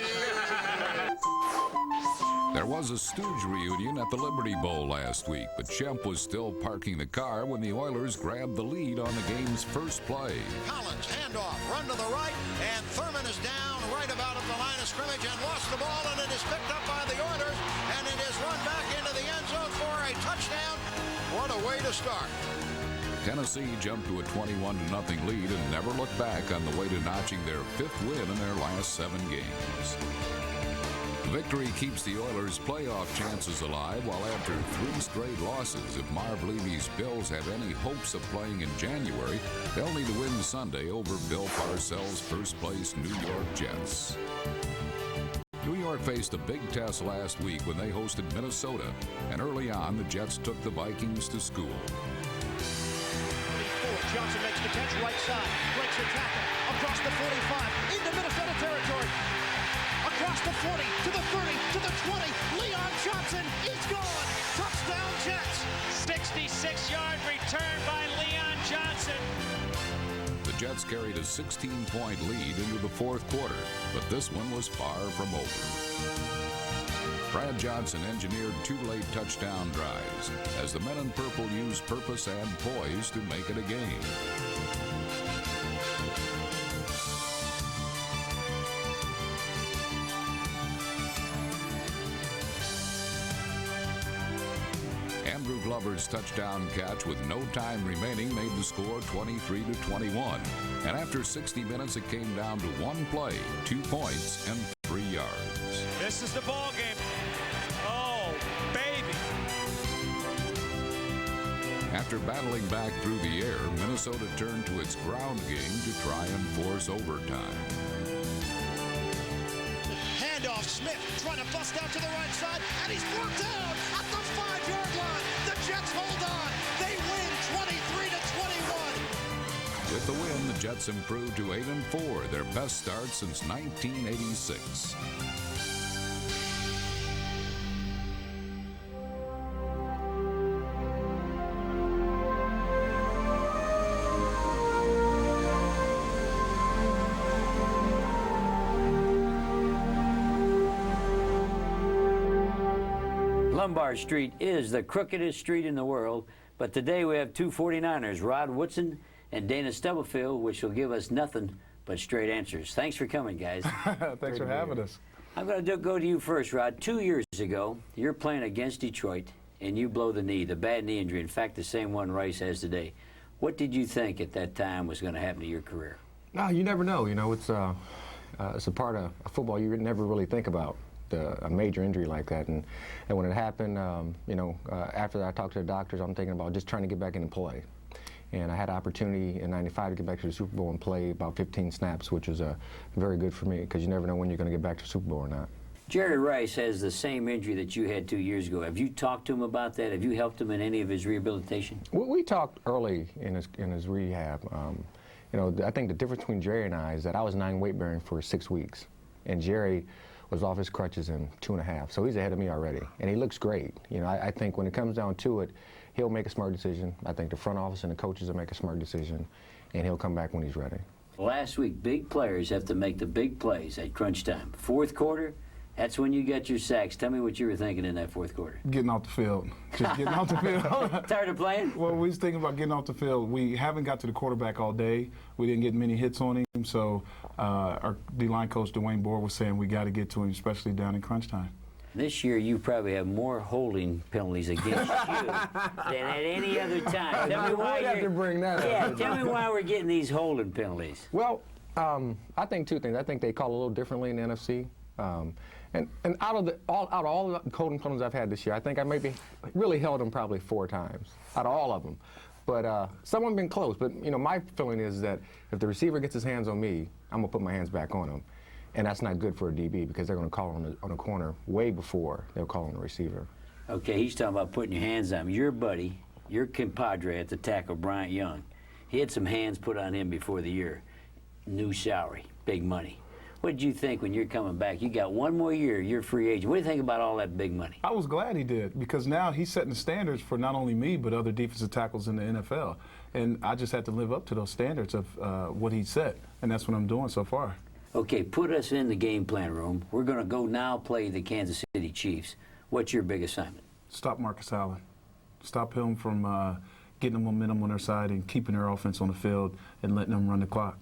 There was a Stooge reunion at the Liberty Bowl last week, but Shemp was still parking the car when the Oilers grabbed the lead on the game's first play. Collins, handoff, run to the right, and Thurman is down right about at the line of scrimmage and lost the ball, and it is picked up by the Oilers, and it is run back into the end zone for a touchdown. What a way to start. Tennessee jumped to a 21-0 lead and never looked back on the way to notching their 5th win in their last 7 games. The victory keeps the Oilers' playoff chances alive, while after 3 straight losses, if Marv Levy's Bills have any hopes of playing in January, they'll need to win Sunday over Bill Parcells' first-place New York Jets. New York faced a big test last week when they hosted Minnesota, and early on, the Jets took the Vikings to school. Johnson makes the catch right side, breaks the tackle, across the 45, into Minnesota territory. Across the 40, to the 30, to the 20. Leon Johnson is gone. Touchdown Jets. 66-yard return by Leon Johnson. The Jets carried a 16-point lead into the 4th quarter, but this one was far from over. Brad Johnson engineered 2 late touchdown drives as the men in purple used purpose and poise to make it a game. Andrew Glover's touchdown catch with no time remaining made the score 23-21. And after 60 minutes, it came down to 1 play, 2 points, and 3 yards. This is the ball game. Oh, baby. After battling back through the air, Minnesota turned to its ground game to try and force overtime. Handoff, Smith trying to bust out to the right side, and he's brought down at the 5-yard line. The Jets hold on. They win 23-21. With the win, the Jets improved to 8-4, their best start since 1986. Lombard Street is the crookedest street in the world, but today we have 2 49ers, Rod Woodson and Dana Stubblefield, which will give us nothing but straight answers. Thanks for coming, guys. Thanks for having us. I'm going to go to you first, Rod. 2 years ago, you're playing against Detroit, and you blow the knee, the bad knee injury, in fact, the same one Rice has today. What did you think at that time was going to happen to your career? No, you never know. You know, it's a part of football you never really think about. A major injury like that, and when it happened, after I talked to the doctors, I'm thinking about just trying to get back into play. And I had an opportunity in '95 to get back to the Super Bowl and play about 15 snaps, which was very good for me because you never know when you're going to get back to the Super Bowl or not. Jerry Rice has the same injury that you had 2 years ago. Have you talked to him about that? Have you helped him in any of his rehabilitation? We talked early in his rehab. I think the difference between Jerry and I is that I was 9 weight bearing for 6 weeks, and Jerry was off his crutches in 2.5, so he's ahead of me already, and he looks great. I think when it comes down to it, he'll make a smart decision. I think the front office and the coaches will make a smart decision, and he'll come back when he's ready. Last week, big players have to make the big plays at crunch time. 4th quarter, that's when you got your sacks. Tell me what you were thinking in that 4th quarter. Getting off the field. Just getting off the field. Tired of playing? Well, we was thinking about getting off the field. We haven't got to the quarterback all day. We didn't get many hits on him, so our D-line coach, Dwayne Board, was saying we got to get to him, especially down in crunch time. This year, you probably have more holding penalties against you than at any other time. Tell me why have to bring that up. Yeah, tell me why we're getting these holding penalties. Well, I think 2 things. I think they call a little differently in the NFC. And out of all the holding penalties I've had this year, I think I maybe really held him probably 4 times out of all of them. But some have been close. But you know, my feeling is that if the receiver gets his hands on me, I'm gonna put my hands back on him, and that's not good for a DB because they're gonna call on a corner way before they'll call on the receiver. Okay, he's talking about putting your hands on him. Your buddy, your compadre at the tackle, Bryant Young, he had some hands put on him before the year. New salary, big money. What did you think when you're coming back? You got 1 more year, you're a free agent. What do you think about all that big money? I was glad he did, because now he's setting the standards for not only me, but other defensive tackles in the NFL. And I just had to live up to those standards of what he set, and that's what I'm doing so far. Okay, put us in the game plan room. We're going to go now play the Kansas City Chiefs. What's your big assignment? Stop Marcus Allen. Stop him from getting the momentum on their side and keeping their offense on the field and letting them run the clock.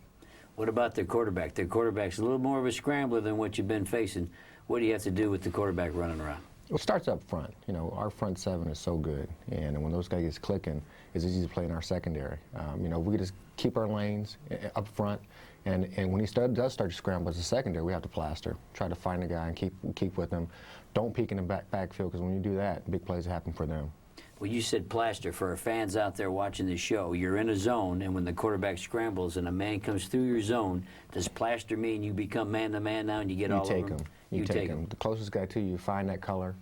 What about their quarterback? Their quarterback's a little more of a scrambler than what you've been facing. What do you have to do with the quarterback running around? Well, it starts up front. You know, our front 7 is so good, and when those guys get clicking, it's easy to play in our secondary. You know, we just keep our lanes up front, and when he does start to scramble as a secondary, we have to plaster, try to find the guy and keep with him. Don't peek in the backfield, because when you do that, big plays happen for them. Well, you said plaster. For our fans out there watching the show, you're in a zone, and when the quarterback scrambles and a man comes through your zone, does plaster mean you become man-to-man now and you get all over him? You take him. The closest guy to you, find that color,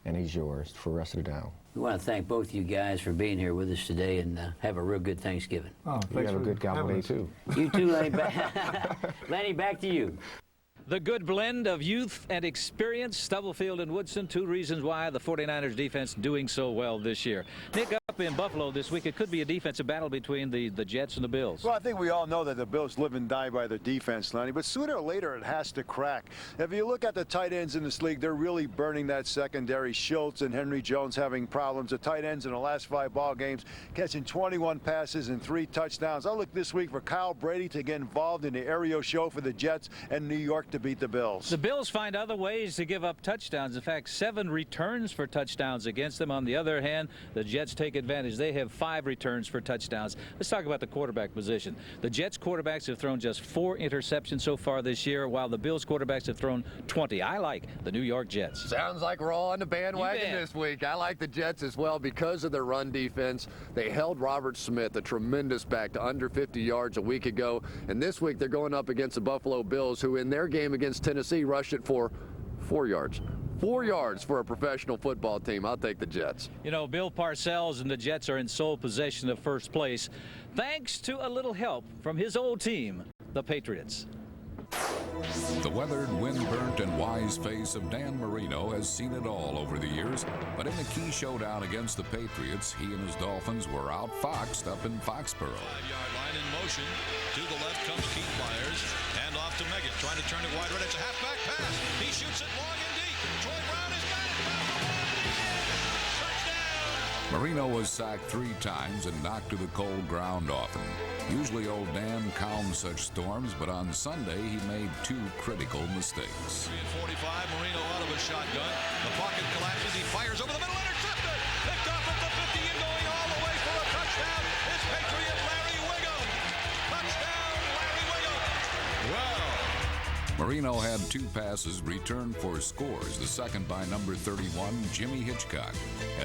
and he's yours for the rest of the down. We want to thank both of you guys for being here with us today, and have a real good Thanksgiving. Oh, you have a good Gobble Day, too. You too, Lenny. Lenny, back to you. The good blend of youth and experience, Stubblefield and Woodson, 2 reasons why the 49ers defense doing so well this year. Nick, up in Buffalo this week, it could be a defensive battle between the Jets and the Bills. Well, I think we all know that the Bills live and die by their defense, Lenny, but sooner or later it has to crack. If you look at the tight ends in this league, they're really burning that secondary. Schultz and Henry Jones having problems. The tight ends in the last 5 ball games catching 21 passes and 3 touchdowns. I look this week for Kyle Brady to get involved in the aerial show for the Jets and New York to beat the Bills. The Bills find other ways to give up touchdowns. In fact, 7 returns for touchdowns against them. On the other hand, the Jets take advantage. They have 5 returns for touchdowns. Let's talk about the quarterback position. The Jets quarterbacks have thrown just 4 interceptions so far this year, while the Bills quarterbacks have thrown 20. I like the New York Jets. Sounds like we're all on the bandwagon this week. I like the Jets as well because of their run defense. They held Robert Smith, a tremendous back, to under 50 yards a week ago. And this week they're going up against the Buffalo Bills, who in their game against Tennessee rushed it for 4 yards. 4 yards for a professional football team. I'll take the Jets. You know, Bill Parcells and the Jets are in sole possession of first place, thanks to a little help from his old team, the Patriots. The weathered, wind-burnt, and wise face of Dan Marino has seen it all over the years, but in the key showdown against the Patriots, he and his Dolphins were outfoxed up in Foxborough. 5-yard line in motion. To the left comes Keith Myers. Hand off to Meggett, trying to turn it wide right. It's a halfback pass. He shoots it long and deep. Troy Brown has got it. Marino was sacked 3 times and knocked to the cold ground often. Usually old Dan calms such storms, but on Sunday he made 2 critical mistakes. 3 and 45, Marino out of a shotgun. The pocket collapses. He fires over the middle. Intercepted. Picked off at the 50 and going all the way for a touchdown. It's Patriot Larry Wiggum. Touchdown, Larry Wiggum. Well. Marino had 2 passes returned for scores, the second by number 31, Jimmy Hitchcock,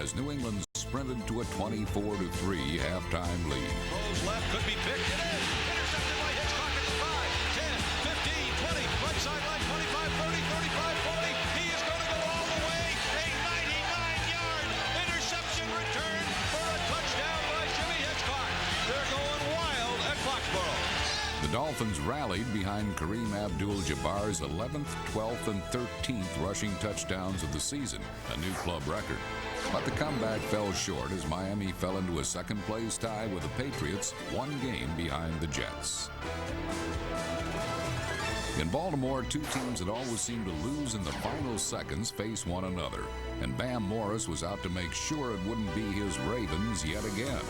as New England sprinted to a 24-3 halftime lead. Throws left, could be picked. It is. Intercepted by Hitchcock at the 5, 10, 15, 20, right sideline, 25, 30, 35, 40. He is going to go all the way. A 99-yard interception return for a touchdown by Jimmy Hitchcock. They're going wild at Foxborough. The Dolphins rallied behind Kareem Abdul-Jabbar's 11th, 12th, and 13th rushing touchdowns of the season, a new club record. But the comeback fell short as Miami fell into a second-place tie with the Patriots, 1 game behind the Jets. In Baltimore, 2 teams that always seem to lose in the final seconds face one another, and Bam Morris was out to make sure it wouldn't be his Ravens yet again.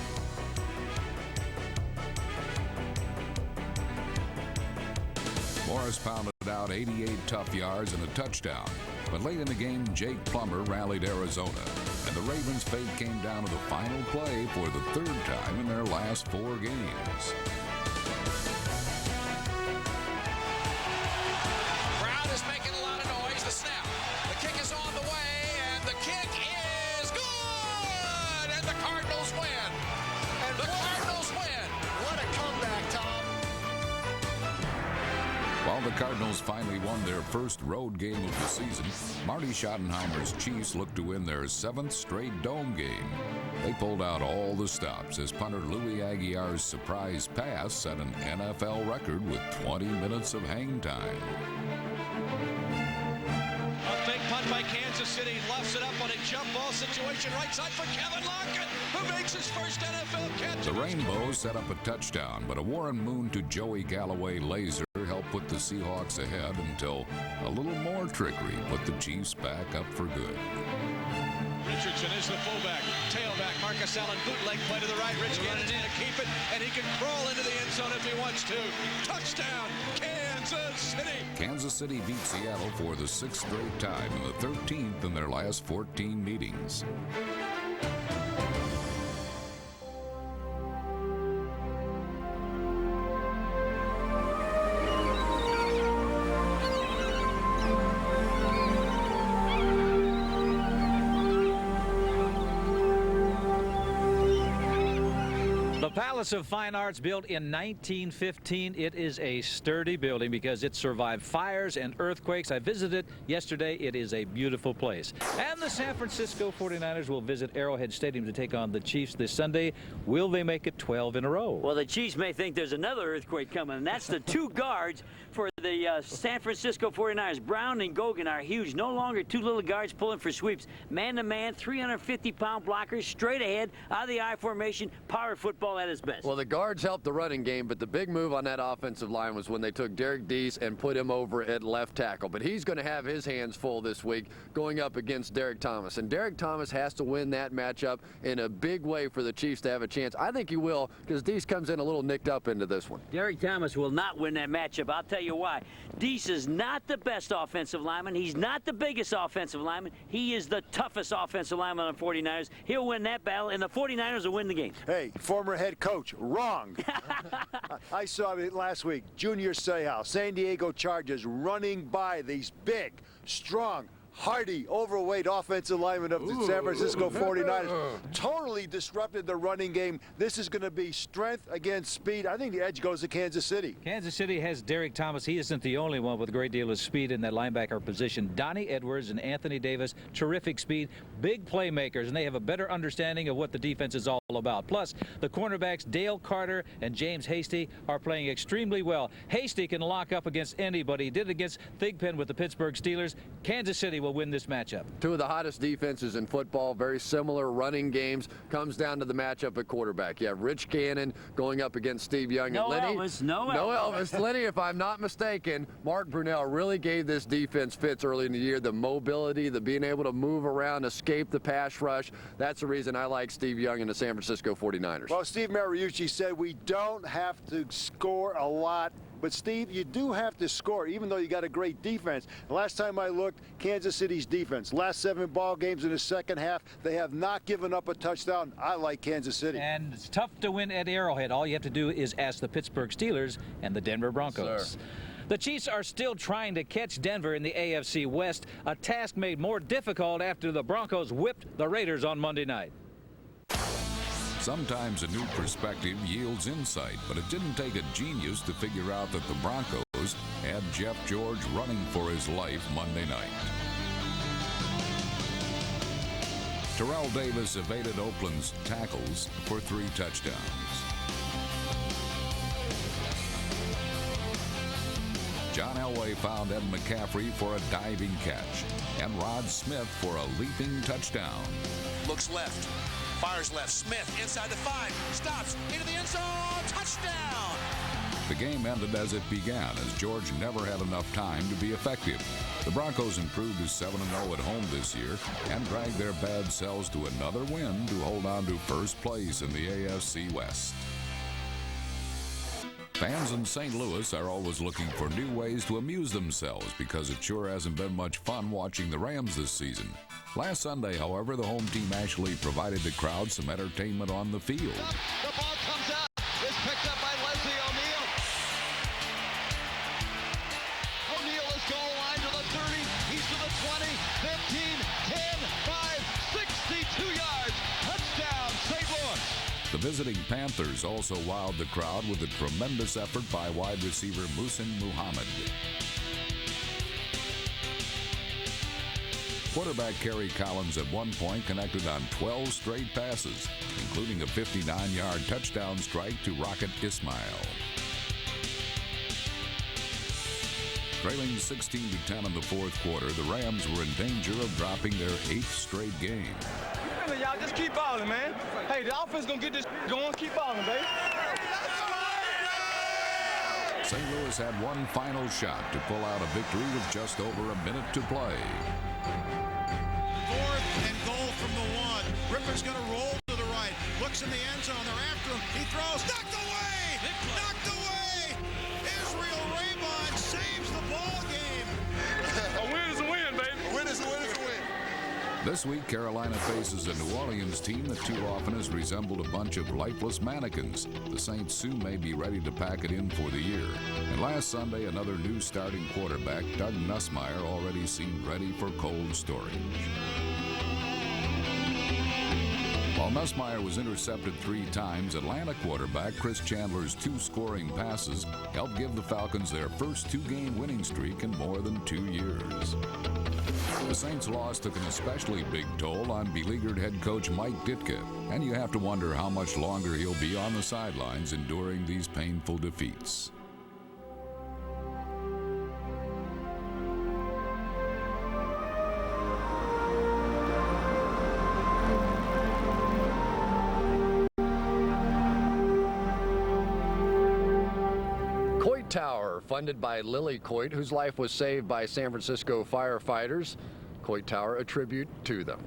Morris pounded out 88 tough yards and a touchdown, but late in the game, Jake Plummer rallied Arizona, and the Ravens' fate came down to the final play for the 3rd time in their last 4 games. Crowd is making a lot of noise. Cardinals finally won their first road game of the season. Marty Schottenheimer's Chiefs looked to win their 7th straight dome game. They pulled out all the stops as punter Louis Aguiar's surprise pass set an NFL record with 20 minutes of hang time. A fake punt by Kansas City, lofts it up on a jump ball situation, right side for Kevin Lockett, who makes his first NFL catch. The Rainbows set up a touchdown, but a Warren Moon to Joey Galloway laser helped put the Seahawks ahead until a little more trickery put the Chiefs back up for good. Richardson is the fullback. Tailback, Marcus Allen, bootleg play to the right. Rich Gannon in to keep it, and he can crawl into the end zone if he wants to. Touchdown, Kansas City! Kansas City beat Seattle for the 6th straight time and the 13th in their last 14 meetings. Palace of Fine Arts, built in 1915. It is a sturdy building because it survived fires and earthquakes. I visited yesterday. It is a beautiful place. And the San Francisco 49ers will visit Arrowhead Stadium to take on the Chiefs this Sunday. Will they make it 12 in a row? Well, the Chiefs may think there's another earthquake coming, and that's the 2 guards for the San Francisco 49ers. Brown and Gogan are huge. No longer 2 little guards pulling for sweeps. Man-to-man, 350-pound blockers, straight ahead, out of the I formation, power football at its best. Well, the guards helped the running game, but the big move on that offensive line was when they took Derek Deese and put him over at left tackle. But he's going to have his hands full this week going up against Derek Thomas. And Derek Thomas has to win that matchup in a big way for the Chiefs to have a chance. I think he will, because Deese comes in a little nicked up into this one. Derek Thomas will not win that matchup. I'll tell you why. Deese is not the best offensive lineman. He's not the biggest offensive lineman. He is the toughest offensive lineman on the 49ers. He'll win that battle, and the 49ers will win the game. Hey, former head coach, wrong. I saw it last week. Junior Seau, San Diego Chargers, running by these big, strong, hardy, overweight offensive linemen of the San Francisco 49ers. Totally disrupted the running game. This is going to be strength against speed. I think the edge goes to Kansas City. Kansas City has Derek Thomas. He isn't the only one with a great deal of speed in that linebacker position. Donnie Edwards and Anthony Davis, terrific speed, big playmakers, and they have a better understanding of what the defense is all about. Plus, the cornerbacks Dale Carter and James Hasty are playing extremely well. Hasty can lock up against anybody. He did it against Thigpen with the Pittsburgh Steelers. Kansas City will win this matchup. 2 of the hottest defenses in football, very similar running games. Comes down to the matchup at quarterback. You have Rich Gannon going up against Steve Young. No and Lenny. Elvis, no Elvis. Lenny, if I'm not mistaken, Mark Brunell really gave this defense fits early in the year. The mobility, the being able to move around, escape the pass rush. That's the reason I like Steve Young and the San Francisco 49ers. Well, Steve Mariucci said we don't have to score a lot. But, Steve, you do have to score, even though you got a great defense. Last time I looked, Kansas City's defense, last 7 ball games in the second half, they have not given up a touchdown. I like Kansas City. And it's tough to win at Arrowhead. All you have to do is ask the Pittsburgh Steelers and the Denver Broncos. The Chiefs are still trying to catch Denver in the AFC West, a task made more difficult after the Broncos whipped the Raiders on Monday night. Sometimes a new perspective yields insight, but it didn't take a genius to figure out that the Broncos had Jeff George running for his life Monday night. Terrell Davis evaded Oakland's tackles for 3 touchdowns. John Elway found Ed McCaffrey for a diving catch, and Rod Smith for a leaping touchdown. Looks left. Fires left. Smith inside the 5. Stops. Into the end zone. Touchdown! The game ended as it began, as George never had enough time to be effective. The Broncos improved to 7-0 at home this year and dragged their bad selves to another win to hold on to first place in the AFC West. Fans in St. Louis are always looking for new ways to amuse themselves because it sure hasn't been much fun watching the Rams this season. Last Sunday, however, the home team actually provided the crowd some entertainment on the field. The ball comes out. It's picked up by Leslie O'Neal. O'Neal is goal line to the 30. He's to the 20, 15, 10, 5, 62 yards. Touchdown, St. Louis. The visiting Panthers also wowed the crowd with a tremendous effort by wide receiver Muhsin Muhammad. Quarterback Kerry Collins at one point connected on 12 straight passes, including a 59-yard touchdown strike to Rocket Ismail. Trailing 16-10 in the fourth quarter, the Rams were in danger of dropping their 8th straight game. Y'all just keep balling, man. Hey, the offense gonna get this going. Keep balling, baby. St. Louis had one final shot to pull out a victory with just over a minute to play. 4th and goal from the 1. Ripper's going to roll to the right. Looks in the end zone. They're after him. He throws. Knocked away! Knocked away! Israel Raymond saves the ball game. A win is a win, baby. A win is a win is a win. This week, Carolina faces a New Orleans team that too often has resembled a bunch of lifeless mannequins. The Saints soon may be ready to pack it in for the year. And last Sunday, another new starting quarterback, Doug Nussmeier, already seemed ready for cold storage. While Nussmeier was intercepted 3 times, Atlanta quarterback Chris Chandler's 2 scoring passes helped give the Falcons their first 2-game winning streak in more than 2 years. The Saints' loss took an especially big toll on beleaguered head coach Mike Ditka, and you have to wonder how much longer he'll be on the sidelines enduring these painful defeats. Coit Tower, funded by Lily Coit, whose life was saved by San Francisco firefighters. Coit Tower, a tribute to them.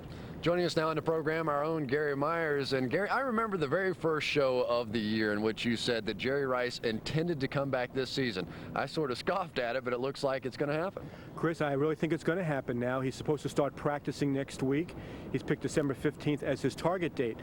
Joining us now on the program, our own Gary Myers. And Gary, I remember the very first show of the year in which you said that Jerry Rice intended to come back this season. I sort of scoffed at it, but it looks like it's going to happen. Chris, I really think it's going to happen now. He's supposed to start practicing next week. He's picked December 15th as his target date.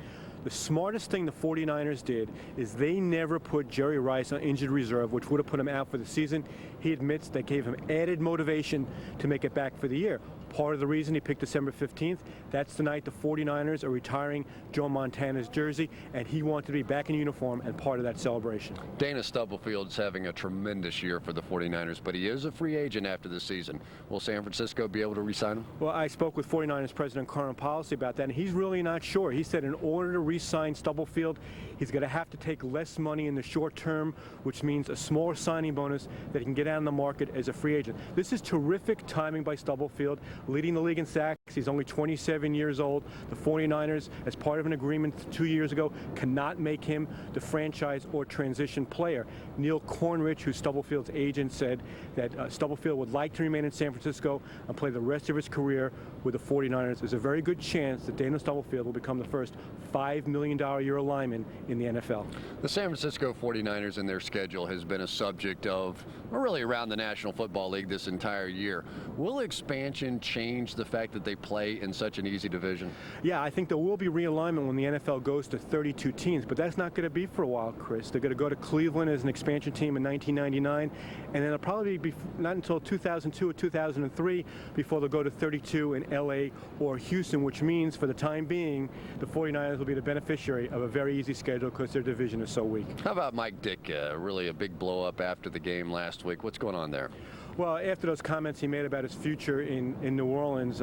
The smartest thing the 49ers did is they never put Jerry Rice on injured reserve, which would have put him out for the season. He admits they gave him added motivation to make it back for the year. Part of the reason he picked December 15th, that's the night the 49ers are retiring Joe Montana's jersey, and he wanted to be back in uniform and part of that celebration. Dana Stubblefield's having a tremendous year for the 49ers, but he is a free agent after the season. Will San Francisco be able to re-sign him? Well, I spoke with 49ers President Carmen Policy about that, and he's really not sure. He said in order to re-sign Stubblefield, he's going to have to take less money in the short term, which means a smaller signing bonus that he can get out in the market as a free agent. This is terrific timing by Stubblefield, leading the league in sacks. He's only 27 years old. The 49ers, as part of an agreement 2 years ago, cannot make him the franchise or transition player. Neil Cornrich, who's Stubblefield's agent, said that Stubblefield would like to remain in San Francisco and play the rest of his career with the 49ers. There's a very good chance that Dana Stubblefield will become the first $5 million a year lineman in the NFL. The San Francisco 49ers and their schedule has been a subject of, or really around the National Football League this entire year. Will expansion change the fact that they play in such an easy division? Yeah, I think there will be realignment when the NFL goes to 32 teams, but that's not going to be for a while, Chris. They're going to go to Cleveland as an expansion team in 1999, and then it'll probably be not until 2002 or 2003 before they'll go to 32 in LA or Houston, which means for the time being, the 49ers will be the beneficiary of a very easy schedule because their division is so weak. How about Mike Ditka? Really a big blow up after the game last week. What's going on there? Well, after those comments he made about his future in New Orleans,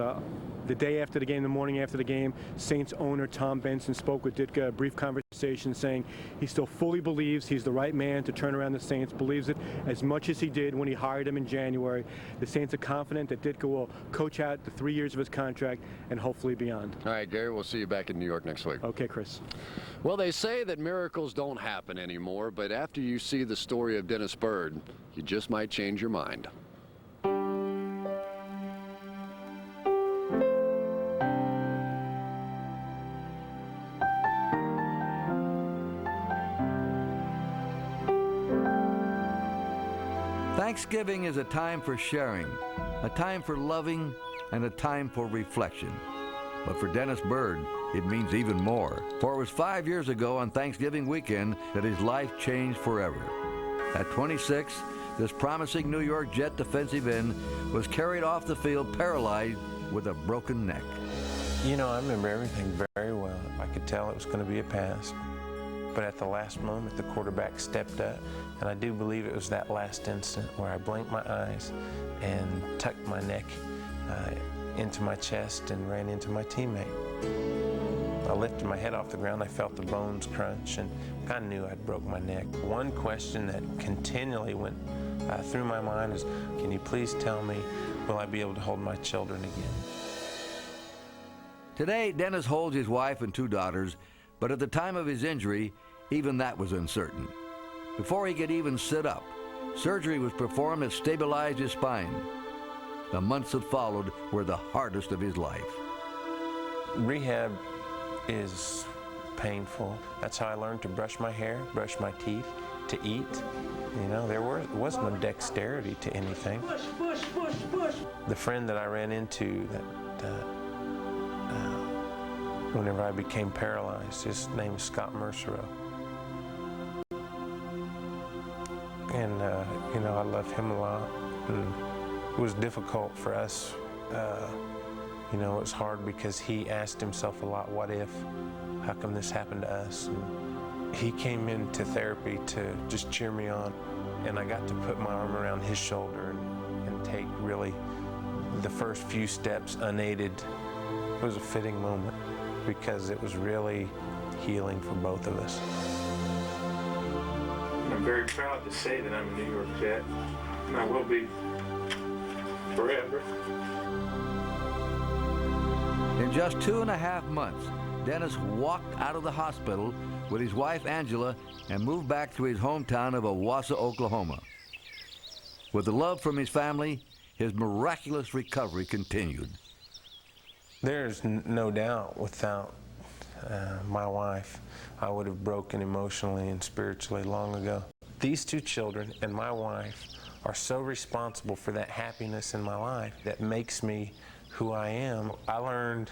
the day after the game, the morning after the game, Saints owner Tom Benson spoke with Ditka, a brief conversation saying he still fully believes he's the right man to turn around the Saints, believes it as much as he did when he hired him in January. The Saints are confident that Ditka will coach out the 3 years of his contract and hopefully beyond. All right, Gary, we'll see you back in New York next week. Okay, Chris. Well, they say that miracles don't happen anymore, but after you see the story of Dennis Byrd, you just might change your mind. Thanksgiving is a time for sharing, a time for loving, and a time for reflection. But for Dennis Byrd, it means even more. For it was 5 years ago on Thanksgiving weekend that his life changed forever. At 26, this promising New York Jet defensive end was carried off the field paralyzed with a broken neck. You know, I remember everything very well. I could tell it was going to be a pass. but at the last moment, the quarterback stepped up, and I do believe it was that last instant where I blinked my eyes and tucked my neck into my chest and ran into my teammate. I lifted my head off the ground, I felt the bones crunch, and I knew I'd broke my neck. One question that continually went through my mind is, can you please tell me, will I be able to hold my children again? Today, Dennis holds his wife and 2 daughters, but at the time of his injury, even that was uncertain. Before he could even sit up, surgery was performed that stabilized his spine. The months that followed were the hardest of his life. Rehab is painful. That's how I learned to brush my hair, brush my teeth, to eat. You know, there was no dexterity to anything. The friend that I ran into that whenever I became paralyzed, his name is Scott Mercereau. And, you know, I love him a lot. And it was difficult for us. You know, it was hard because he asked himself a lot, what if? How come this happened to us? And he came into therapy to just cheer me on. And I got to put my arm around his shoulder and take really the first few steps unaided. It was a fitting moment because it was really healing for both of us. I'm very proud to say that I'm a New York Jet, and I will be forever. In just 2.5 months, Dennis walked out of the hospital with his wife Angela and moved back to his hometown of Owasso, Oklahoma. With the love from his family, his miraculous recovery continued. There's no doubt without my wife, I would have broken emotionally and spiritually long ago. These 2 children and my wife are so responsible for that happiness in my life that makes me who I am. I learned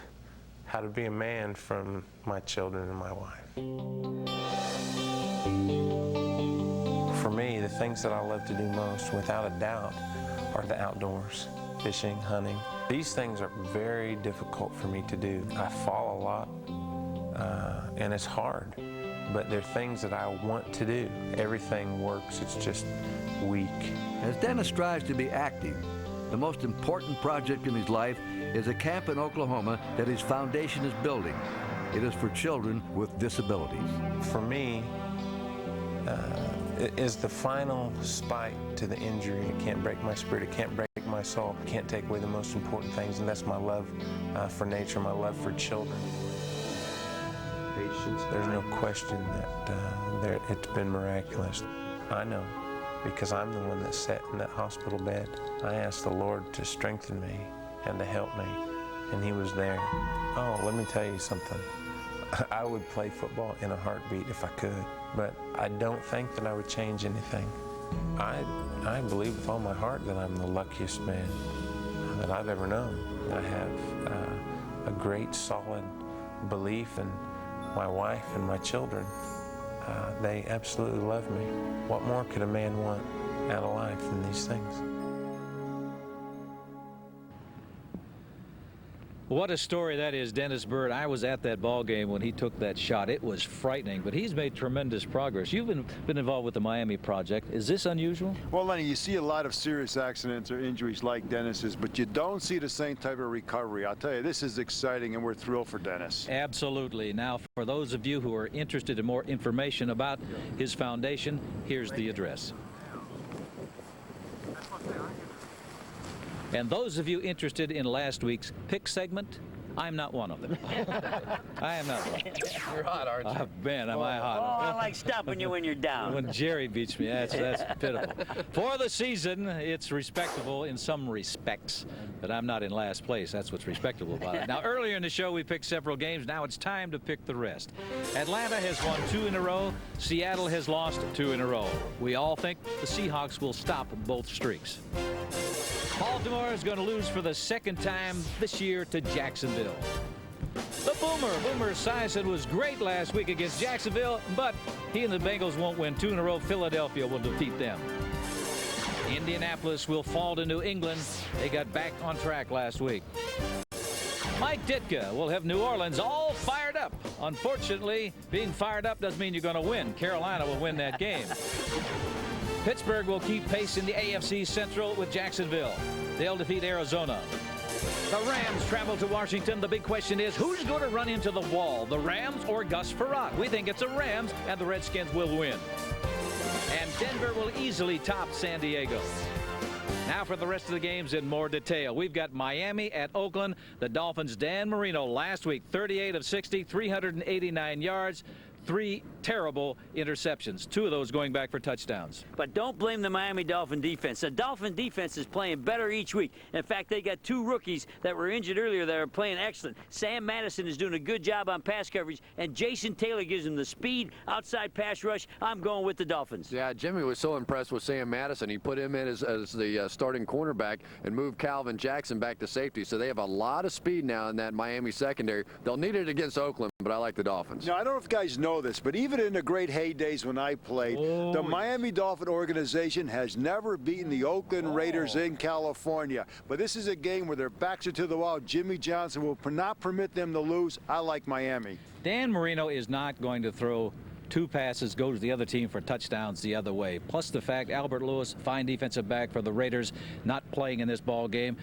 how to be a man from my children and my wife. For me, the things that I love to do most, without a doubt, are the outdoors. Fishing, hunting. These things are very difficult for me to do. I fall a lot, and it's hard, but they're things that I want to do. Everything works, it's just weak. As Dennis strives to be active, the most important project in his life is a camp in Oklahoma that his foundation is building. It is for children with disabilities. For me, it is the final spike to the injury. It can't break my spirit, it can't break my soul, it can't take away the most important things, and that's my love for nature, my love for children. Patience. There's no question that it's been miraculous. I know, because I'm the one that sat in that hospital bed. I asked the Lord to strengthen me and to help me, and He was there. Oh, let me tell you something. I would play football in a heartbeat if I could, but I don't think that I would change anything. I believe with all my heart that I'm the luckiest man that I've ever known. I have a great, solid belief in my wife and my children. They absolutely love me. What more could a man want out of life than these things? What a story that is, Dennis Byrd. I was at that ball game when he took that shot. It was frightening, but he's made tremendous progress. You've been involved with the Miami Project. Is this unusual? Well, Lenny, you see a lot of serious accidents or injuries like Dennis's, but you don't see the same type of recovery. I'll tell you, this is exciting, and we're thrilled for Dennis. Absolutely. Now, for those of you who are interested in more information about his foundation, here's the address. And those of you interested in last week's pick segment, I'm not one of them. I am not one. You're hot, aren't you? Man, am I hot. Oh, I like stopping you when you're down. When Jerry beats me, that's pitiful. For the season, it's respectable in some respects, but I'm not in last place. That's what's respectable about it. Now, earlier in the show, we picked several games. Now it's time to pick the rest. Atlanta has won 2 in a row. Seattle has lost 2 in a row. We all think the Seahawks will stop both streaks. Baltimore is going to lose for the 2nd time this year to Jacksonville. The Boomer Esiason was great last week against Jacksonville, but he and the Bengals won't win 2 in a row. Philadelphia will defeat them. Indianapolis will fall to New England. They got back on track last week. Mike Ditka will have New Orleans all fired up Unfortunately, being fired up doesn't mean you're going to win. Carolina will win that game. Pittsburgh will keep pace in the AFC Central with Jacksonville. They'll defeat Arizona. The Rams travel to Washington. The big question is, who's going to run into the wall, the Rams or Gus Frerotte? We think it's the Rams, and the Redskins will win. And Denver will easily top San Diego. Now for the rest of the games in more detail. We've got Miami at Oakland. The Dolphins' Dan Marino last week, 38 of 60, 389 yards. 3 terrible interceptions, 2 of those going back for touchdowns. But don't blame the Miami Dolphin defense. The Dolphin defense is playing better each week. In fact, they got 2 rookies that were injured earlier that are playing excellent. Sam Madison is doing a good job on pass coverage, and Jason Taylor gives him the speed outside pass rush. I'm going with the Dolphins. Yeah, Jimmy was so impressed with Sam Madison. He put him in as the starting cornerback and moved Calvin Jackson back to safety. So they have a lot of speed now in that Miami secondary. They'll need it against Oakland, but I like the Dolphins. Now, I don't know if you guys know this, but even in the great heydays when I played, the Miami Dolphin organization has never beaten the Oakland Raiders in California. But this is a game where their backs are to the wall. Jimmy Johnson will not permit them to lose. I like Miami. Dan Marino is not going to throw 2 passes, go to the other team for touchdowns the other way. Plus the fact Albert Lewis, fine defensive back for the Raiders, not playing in this ball game.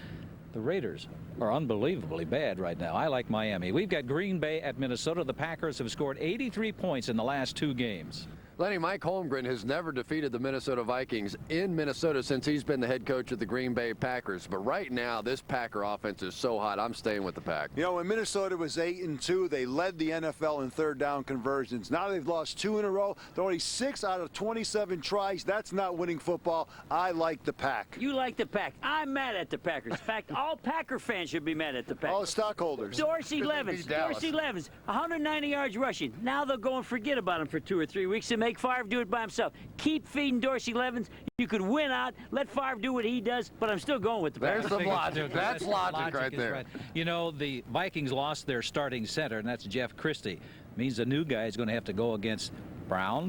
The Raiders are unbelievably bad right now. I like Miami. We've got Green Bay at Minnesota. The Packers have scored 83 points in the last 2 games. Lenny, Mike Holmgren has never defeated the Minnesota Vikings in Minnesota since he's been the head coach of the Green Bay Packers. But right now, this Packer offense is so hot, I'm staying with the Pack. You know, when Minnesota was 8-2, they led the NFL in third down conversions. Now they've lost 2 in a row. They're only 6 out of 27 tries. That's not winning football. I like the Pack. You like the Pack. I'm mad at the Packers. In fact, all Packer fans should be mad at the Packers. All stockholders. Dorsey Levens, 190 yards rushing. Now they'll go and forget about him for 2 or 3 weeks and make Favre do it by himself. Keep feeding Dorsey Levens. You could win out. Let Favre do what he does, but I'm still going with the Packers. There's some logic. That's logic right there. Right. You know, the Vikings lost their starting center, and that's Jeff Christie. Means the new guy is going to have to go against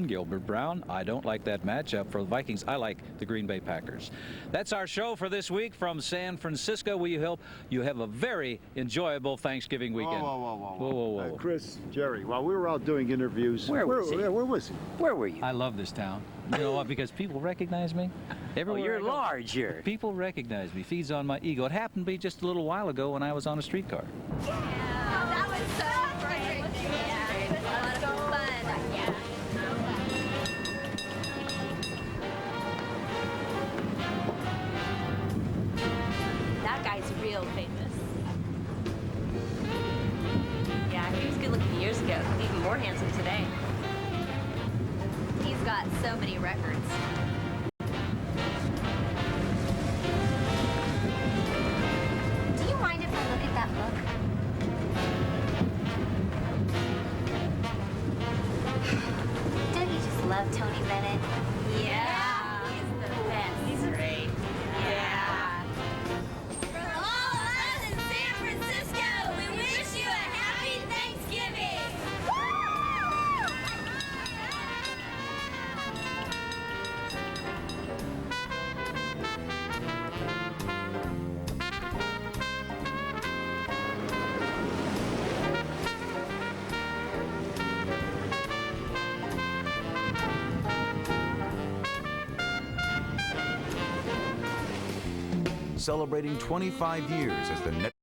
Gilbert Brown. I don't like that matchup for the Vikings. I like the Green Bay Packers. That's our show for this week from San Francisco. We hope you have a very enjoyable Thanksgiving weekend. Whoa. Chris, Jerry, while we were out doing interviews, where was he? Where was he? Where were you? I love this town. You know what? Because people recognize me. Everywhere you're large here. People recognize me. Feeds on my ego. It happened to be just a little while ago when I was on a streetcar. That was so great. Yeah, it was a lot of fun. Yeah. That guy's real famous. Yeah, he was good looking years ago. He's even more handsome today. He's got so many records. Do you mind if I look at that book? Don't you just love Tony Bennett? Yeah, he's the best. He's great. Yeah. From all of us in San Francisco, we wish you a happy Thanksgiving. Celebrating 25 years as the net